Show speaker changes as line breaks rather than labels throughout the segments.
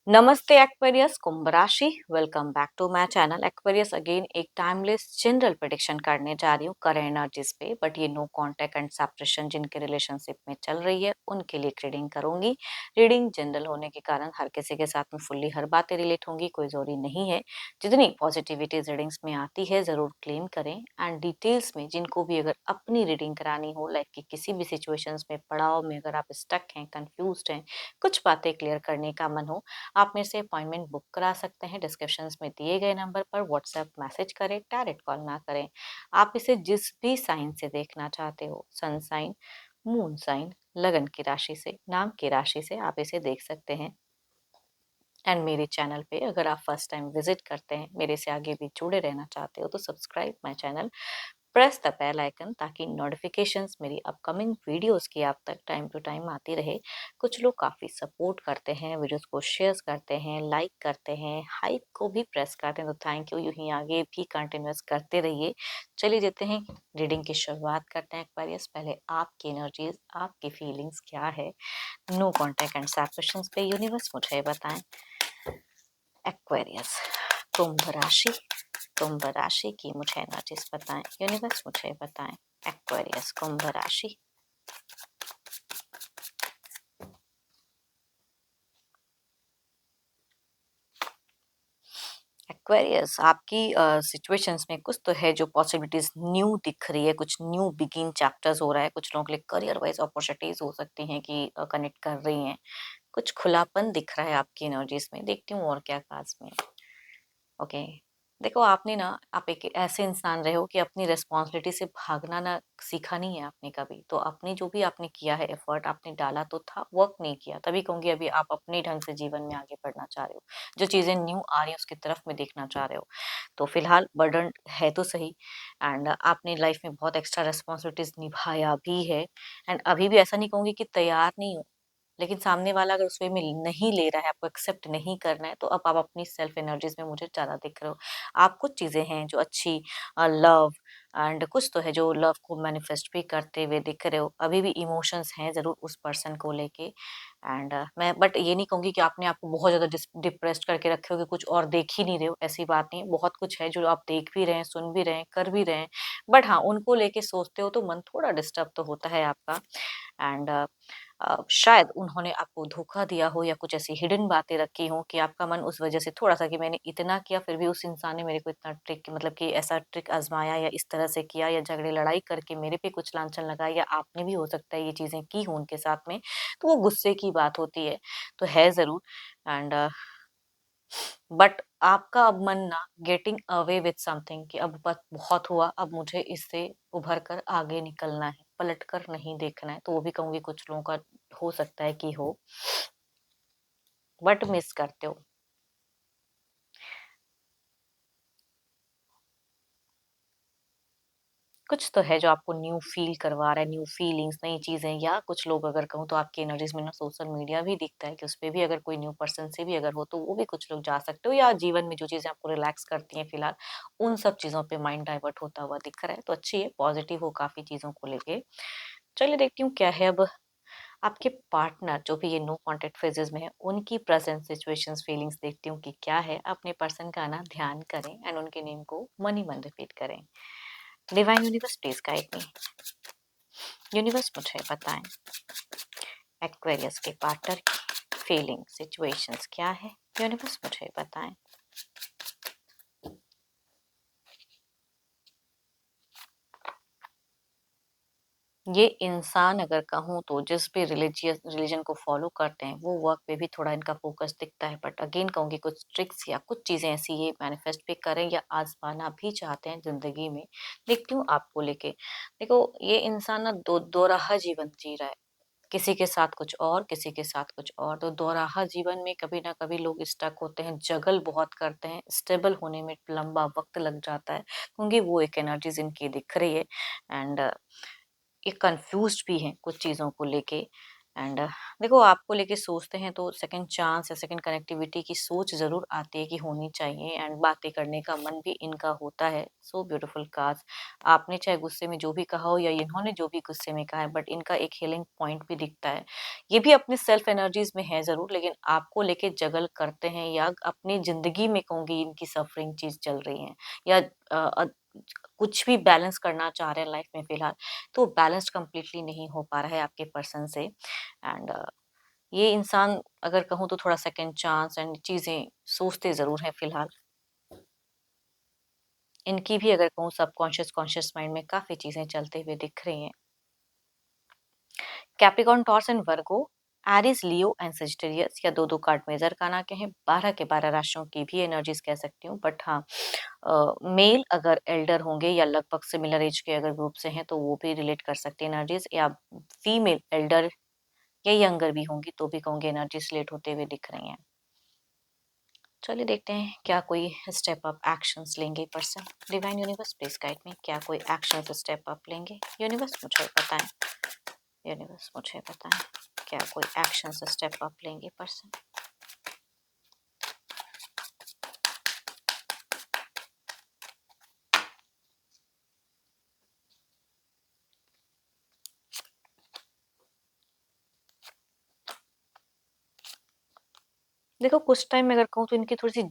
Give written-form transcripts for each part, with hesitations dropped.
नमस्ते एक्वेरियस कुंभ राशि। Welcome back to my channel Aquarius. Again एक टाइमलेस जनरल प्रेडिक्शन करने जा रही हूँ करंट एनर्जीज पे, बट ये नो कांटेक्ट एंड सेपरेशन जिनके रिलेशनशिप में चल रही है उनके लिए रीडिंग करूंगी। रीडिंग जनरल होने के कारण हर किसी के साथ में फुल्ली हर बातें रिलेट होंगी, कोई जरूरी नहीं है। जितनी पॉजिटिविटी रीडिंग्स में आती है जरूर क्लेम करें। एंड डिटेल्स में जिनको भी अगर अपनी रीडिंग करानी हो, लाइक कि किसी भी सिचुएशंस में पड़ाव में अगर आप स्टक हैं, कंफ्यूज हैं, कुछ बातें क्लियर करने का मन हो, आप मेरे से अपॉइंटमेंट बुक करा सकते हैं। डिस्क्रिप्शंस में दिए गए नंबर पर व्हाट्सएप मैसेज करें, डायरेक्ट कॉल ना करें। आप इसे जिस भी साइन से देखना चाहते हो, सन साइन, मून साइन, लगन की राशि से, नाम की राशि से आप इसे देख सकते हैं। एंड मेरे चैनल पे अगर आप फर्स्ट टाइम विजिट करते हैं, मेरे से आगे भी जुड़े रहना चाहते हो, तो subscribe my channel, press the bell icon, ताकि नोटिफिकेशंस मेरी अपकमिंग वीडियोस की आप तक टाइम टू टाइम आती रहे। कुछ लोग काफ़ी सपोर्ट करते हैं, वीडियोस को शेयर करते हैं, लाइक करते हैं, हाइप को भी प्रेस करते हैं, तो थैंक यू। यूं ही आगे भी कंटिन्यूस करते रहिए। चलिए देते हैं, रीडिंग की शुरुआत करते हैं एक्वेरियस। पहले आपकी एनर्जीज, आपकी फीलिंग्स क्या है, नो कॉन्टेक्ट एंड सैड पे यूनिवर्स मुझे बताएं। एक्वेरियस कुंभ राशि, कुंभ राशि की मुझे एनर्जीज बताएं, यूनिवर्स मुझे बताएं। एक्वेरियस कुंभ राशि। एक्वेरियस आपकी सिचुएशंस में कुछ तो है जो पॉसिबिलिटीज न्यू दिख रही है, कुछ न्यू बिगिन चैप्टर्स हो रहा है। कुछ लोगों के लिए करियर वाइज अपॉर्चुनिटीज हो सकती हैं कि कनेक्ट कर रही हैं। कुछ खुलापन दिख रहा है आपकी एनर्जीज में। देखती हूँ और क्या खास में। ओके, देखो आपने ना, आप एक ऐसे इंसान रहे हो कि अपनी रिस्पॉन्सिबिलिटी से भागना ना सीखा नहीं है आपने कभी। तो अपनी जो भी आपने किया है, एफर्ट आपने डाला तो था, वर्क नहीं किया, तभी कहूंगी अभी आप अपने ढंग से जीवन में आगे बढ़ना चाह रहे हो। जो चीजें न्यू आ रही है उसकी तरफ में देखना चाह रहे हो। तो फिलहाल बर्डन है तो सही। एंड आपने लाइफ में बहुत एक्स्ट्रा रिस्पॉन्सिबिलिटीज निभाया भी है। एंड अभी भी ऐसा नहीं कहूंगी कि तैयार नहीं हो, लेकिन सामने वाला अगर उस वे में नहीं ले रहा है, आपको एक्सेप्ट नहीं करना है, तो अब आप अपनी सेल्फ एनर्जीज में मुझे ज़्यादा दिख रहे हो। आप कुछ चीज़ें हैं जो अच्छी, लव, एंड कुछ तो है जो लव को मैनिफेस्ट भी करते हुए दिख रहे हो। अभी भी इमोशंस हैं ज़रूर उस पर्सन को लेके। एंड मैं बट ये नहीं कहूँगी कि आपने आपको बहुत ज़्यादा डिप्रेस्ड करके रखे हो कि कुछ और देख ही नहीं रहे हो। ऐसी बात नहीं है, बहुत कुछ है जो आप देख भी रहे हैं, सुन भी रहे हैं, कर भी रहे हैं। बट हाँ, उनको लेके सोचते हो तो मन थोड़ा डिस्टर्ब तो होता है आपका। एंड शायद उन्होंने आपको धोखा दिया हो या कुछ ऐसी हिडन बातें रखी हो कि आपका मन उस वजह से थोड़ा सा कि मैंने इतना किया फिर भी उस इंसान ने मेरे को इतना ट्रिक, मतलब कि ऐसा ट्रिक आजमाया या इस तरह से किया या झगड़े लड़ाई करके मेरे पे कुछ लांछन लगाया, या आपने भी हो सकता है ये चीजें की हो उनके साथ में। तो वो गुस्से की बात होती है, तो है जरूर। एंड बट आपका अब मन ना गेटिंग अवे विथ समथिंग कि अब बस बहुत हुआ, अब मुझे इससे उभर कर आगे निकलना है, पलट कर नहीं देखना है। तो वो भी कहूंगी कुछ लोगों का हो सकता है कि हो, बट मिस करते हो। कुछ तो है जो आपको न्यू फील करवा रहा है, न्यू फीलिंग्स, नई चीजें। या कुछ लोग अगर कहूँ तो आपकी एनर्जीज में ना सोशल मीडिया भी दिखता है कि उस पे भी अगर कोई न्यू पर्सन से भी अगर हो तो वो भी कुछ लोग जा सकते हो। या जीवन में जो चीजें आपको रिलैक्स करती हैं फिलहाल, उन सब चीजों पे माइंड डाइवर्ट होता हुआ दिख रहा है। तो अच्छी है, पॉजिटिव हो काफी चीजों को लेके। चलिए देखती हूँ क्या है अब। आपके पार्टनर जो भी ये नो कांटेक्ट फेजेस में है, उनकी प्रेजेंट सिचुएशंस, फीलिंग्स देखती हूँ कि क्या है। अपने पर्सन का ना ध्यान करें एंड उनके नेम को मन ही मन रिपीट करें। Divine universe please guide me. Universe मुझे बताएं, एक्वेरियस के पार्टनर की फीलिंग सिचुएशंस क्या है। यूनिवर्स मुझे बताएं। ये इंसान अगर कहूँ तो जिस भी रिलीजन को फॉलो करते हैं, वो वर्क पे भी थोड़ा इनका फोकस दिखता है। बट अगेन कहूंगी कुछ ट्रिक्स या कुछ चीजें ऐसी ये मैनिफेस्ट भी करें या आजमाना भी चाहते हैं जिंदगी में। देखती हूँ आपको लेके। देखो ये इंसान ना दोराहा जीवन जी रहा है, किसी के साथ कुछ और, किसी के साथ कुछ और। तो दोराहा जीवन में कभी ना कभी लोग स्टक होते हैं, जगल बहुत करते हैं, स्टेबल होने में लंबा वक्त लग जाता है, क्योंकि वो एक एनर्जीज इनकी दिख रही है। एंड ये कंफ्यूज्ड भी हैं कुछ चीज़ों को लेके। एंड देखो आपको लेके सोचते हैं तो सेकंड चांस या सेकंड कनेक्टिविटी की सोच ज़रूर आती है कि होनी चाहिए एंड बातें करने का मन भी इनका होता है। So beautiful cards. आपने चाहे गुस्से में जो भी कहा हो या इन्होंने जो भी गुस्से में कहा है बट इनका एक हीलिंग पॉइंट भी दिखता है। ये भी अपने सेल्फ एनर्जीज में है ज़रूर लेकिन आपको लेके जगल करते हैं या अपनी ज़िंदगी में कहूँगी इनकी सफरिंग चीज़ चल रही है या कुछ भी बैलेंस करना चाह रहे हैं लाइफ में फिलहाल, तो बैलेंस कंप्लीटली नहीं हो पा रहा है आपके पर्सन से। एंड ये इंसान अगर कहूँ तो थोड़ा सेकंड चांस एंड चीज़ें सोचते ज़रूर हैं फिलहाल। इनकी भी अगर कहूँ सबकॉन्शियस कॉन्शियस माइंड में काफ़ी चीज़ें चलते हुए दिख रही हैं। Capricorn, taurus and Virgo, Aries, Leo and Sagittarius या 2-2 कार्ड मेजर काना के हैं। 12 के 12 राशियों की भी एनर्जीज कह सकती हूँ बट हाँ, मेल अगर एल्डर होंगे या लगभग सिमिलर एज के अगर ग्रुप से हैं तो वो भी रिलेट कर सकते हैं एनर्जीज, या फीमेल एल्डर या यंगर भी होंगी तो भी कहूँगी एनर्जीज रिलेट होते हुए दिख रही हैं। चलिए देखते हैं क्या कोई स्टेप अप एक्शंस लेंगे person. Divine universe please guide में, क्या कोई एक्शंस स्टेप अप लेंगे? यूनिवर्स मुझे बताएं, यूनिवर्स मुझे बताएं क्या कोई एक्शंस स्टेप अप लेंगे पर्सन। देखो कुछ टाइम में अगर कहूँ तो इनकी थोड़ी-सी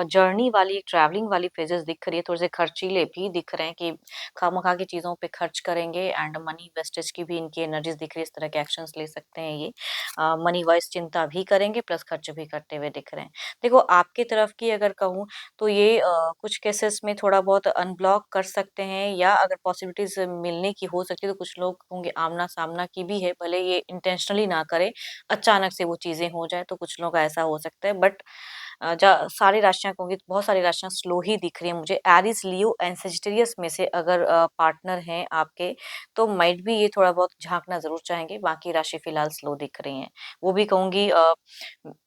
जर्नी वाली ट्रैवलिंग वाली फेजेज़ दिख रही है, थोड़े-से खर्चीले भी दिख रहे हैं कि खामखा की चीज़ों पे खर्च करेंगे एंड मनी वेस्टेज की भी इनकी एनर्जीज़ दिख रही है, इस तरह के एक्शंस ले सकते हैं ये। मनी वाइज़ चिंता भी करेंगे प्लस खर्च भी करते हुए दिख रहे हैं। देखो आपकी तरफ की अगर कहूँ तो ये कुछ केसेस में थोड़ा बहुत अनब्लॉक कर सकते हैं या अगर पॉसिबिलिटीज़ मिलने की हो सकती है तो कुछ लोग होंगे आमना-सामना की भी है, भले ये इंटेंशनली ना करें, अचानक से वो चीज़ें हो जाएँ तो कुछ लोगों का ऐसा हो सकता है बट जा सारी राशियाँ कहूँगी तो बहुत सारी राशियाँ स्लो ही दिख रही हैं मुझे। एरीज़, लियो एंड सेजिटेरियस में से अगर पार्टनर हैं आपके तो माइट बी ये थोड़ा बहुत झाँकना ज़रूर चाहेंगे, बाकी राशि फिलहाल स्लो दिख रही हैं। वो भी कहूँगी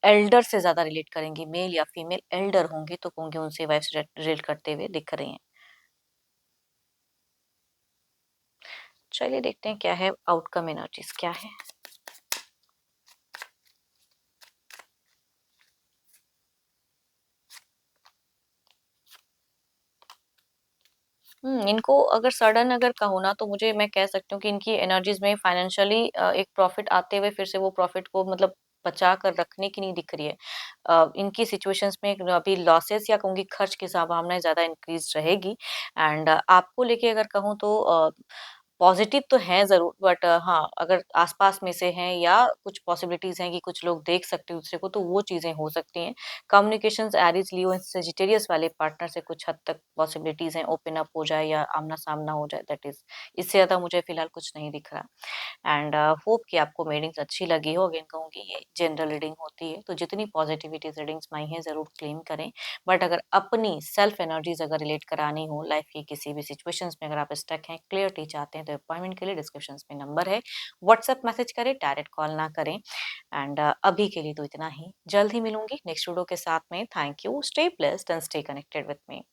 एल्डर से ज़्यादा रिलेट करेंगी, मेल या फीमेल एल्डर होंगे तो कहूँगी उनसे वाइफ़ से रिलेट करते हुए दिख रही हैं। चलिए देखते हैं क्या है आउटकम एनर्जीज़ क्या है? इनको अगर सडन अगर कहूँ ना तो मुझे मैं कह सकती हूँ कि इनकी एनर्जीज़ में फाइनेंशियली एक प्रॉफ़िट आते हुए फिर से वो प्रॉफ़िट को मतलब बचा कर रखने की नहीं दिख रही है। इनकी सिचुएशंस में अभी लॉसेस या कहूँगी खर्च की संभावनाएँ ज़्यादा इंक्रीज़ रहेगी एंड आपको लेके अगर कहूँ तो पॉज़िटिव तो हैं ज़रूर बट हाँ, अगर आस-पास में से हैं या कुछ पॉसिबिलिटीज़ हैं कि कुछ लोग देख सकते हैं दूसरे को, तो वो चीज़ें हो सकती हैं। Communications Aries, Leo and Sagittarius वाले पार्टनर से कुछ हद तक पॉसिबिलिटीज़ हैं, ओपन अप हो जाए या आमना-सामना हो जाए दैट इज़। इससे ज़्यादा मुझे फिलहाल कुछ नहीं दिख रहा। एंड होप कि आपको रीडिंग्स अच्छी लगी हो। अगेन कहूँगी ये जनरल रीडिंग होती है, तो जितनी पॉजिटिविटीज़ रीडिंग्स में आई हैं ज़रूर क्लेम करें। बट अगर अपनी सेल्फ एनर्जीज़ अगर रिलेट करानी हो लाइफ की किसी भी सिचुएशंस में अगर आप स्टक हैं, क्लैरिटी चाहते हैं तो अपॉइंटमेंट के लिए डिस्क्रिप्शंस में नंबर है। व्हाट्सएप मैसेज करें, डायरेक्ट कॉल ना करें। एंड अभी के लिए तो इतना ही। जल्द ही मिलूँगी नेक्स्ट वीडियो के साथ में। Thank you. Stay blessed and stay connected with me.